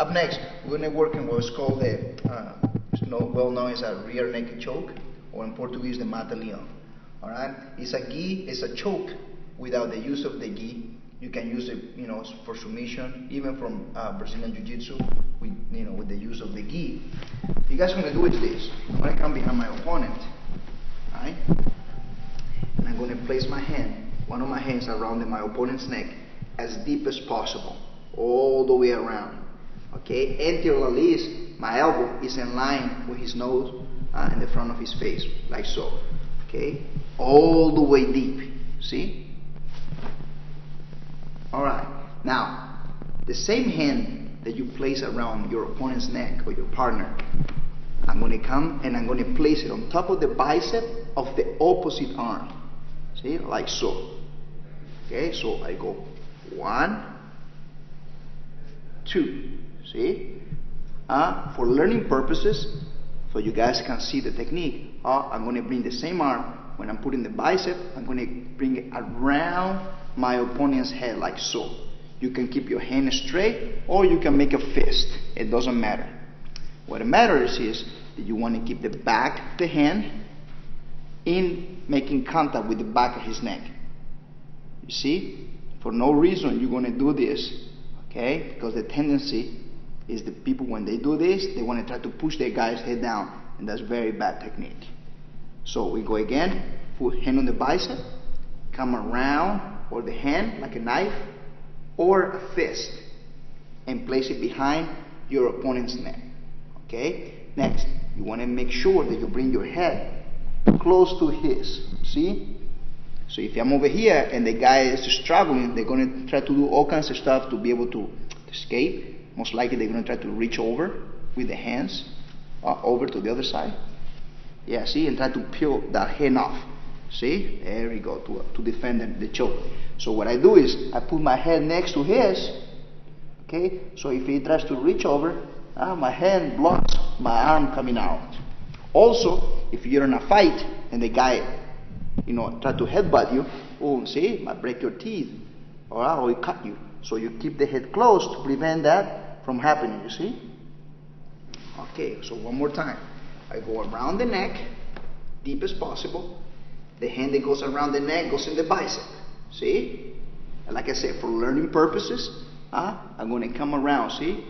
Up next, we're going to work in what's called the, well known as a rear naked choke, or in Portuguese, the MATA LEAO. Alright? It's a gi, it's a choke without the use of the gi. You can use it, for submission, even from Brazilian Jiu-Jitsu, with the use of the gi. You guys are going to do is this. I'm going to come behind my opponent, alright? And I'm going to place my hand, one of my hands around my opponent's neck, as deep as possible, all the way around. Okay, until at least my elbow is in line with his nose in the front of his face, like so. Okay, all the way deep. See? Alright, now, the same hand that you place around your opponent's neck or your partner, I'm going to come and I'm going to place it on top of the bicep of the opposite arm. See, like so. Okay, so I go 1, 2. See? For learning purposes, so you guys can see the technique, I'm going to bring the same arm. When I'm putting the bicep, I'm going to bring it around my opponent's head, like so. You can keep your hand straight, or you can make a fist. It doesn't matter. What matters is that you want to keep the back of the hand in making contact with the back of his neck. You see? For no reason you're going to do this, okay? Because the tendency is the people, when they do this, they want to try to push their guy's head down, and that's very bad technique. So we go again, put hand on the bicep, come around, or the hand like a knife, or a fist, and place it behind your opponent's neck. Okay? Next, you want to make sure that you bring your head close to his. See? So if I'm over here and the guy is struggling, they're going to try to do all kinds of stuff to be able to escape. Most likely they're going to try to reach over with the hands over to the other side. Yeah, see, and try to peel that hand off. See, there we go, to defend the choke. So what I do is I put my head next to his. Okay, so if he tries to reach over, my hand blocks my arm coming out. Also, if you're in a fight and the guy, try to headbutt you, see, might break your teeth, or he cut you. So you keep the head close to prevent that from happening, you see? Okay, so one more time. I go around the neck, deep as possible. The hand that goes around the neck goes in the bicep. See? And like I said, for learning purposes, I'm going to come around, see?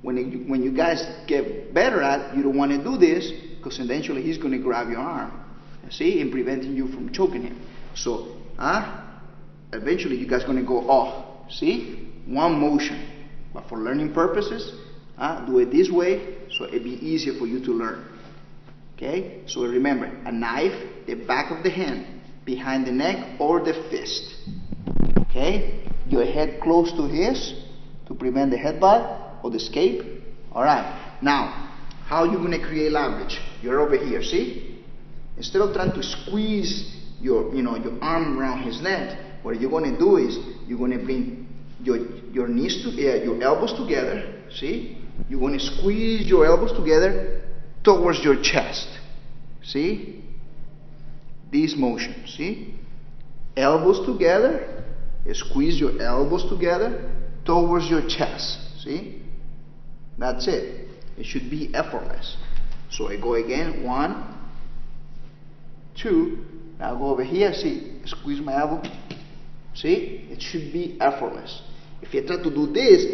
When you guys get better at, you don't want to do this, because eventually he's going to grab your arm, see, and preventing you from choking him. So, eventually you guys are going to go off, see? One motion. But for learning purposes, do it this way, so it'll be easier for you to learn. Okay? So remember, a knife, the back of the hand, behind the neck, or the fist. Okay? Your head close to his to prevent the headbutt or the escape. Alright. Now, how are you going to create leverage? You're over here, see? Instead of trying to squeeze your arm around his neck, what you're going to do is you're going to bring your knees to your elbows together. See? You're going to squeeze your elbows together towards your chest. See? This motion. See? Elbows together. Squeeze your elbows together towards your chest. See? That's it. It should be effortless. So I go again. 1, 2. Now I go over here. See? Squeeze my elbow. See? It should be effortless. If you try to do this,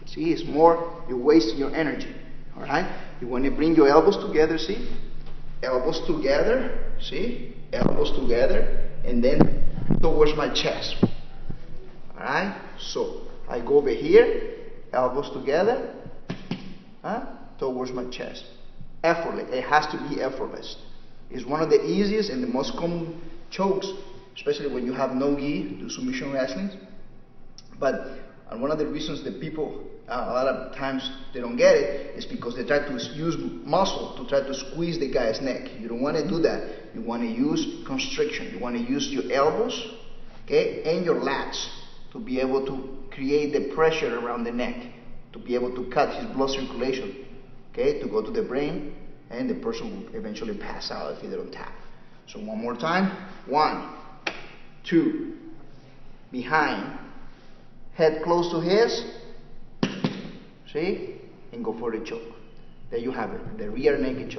see, it's more, you're wasting your energy. Alright? You want to bring your elbows together, see? Elbows together, see? Elbows together, and then towards my chest. Alright? So, I go over here, elbows together, towards my chest. Effortless. It has to be effortless. It's one of the easiest and the most common chokes, especially when you have no gi, do submission wrestling. But one of the reasons that people, a lot of times they don't get it, is because they try to use muscle to try to squeeze the guy's neck. You don't want to do that. You want to use constriction. You want to use your elbows, okay, and your lats to be able to create the pressure around the neck, to be able to cut his blood circulation, okay, to go to the brain, and the person will eventually pass out if they don't tap. So one more time. 1, 2, behind, head close to his, See? And go for the choke. There you have it, the rear naked choke.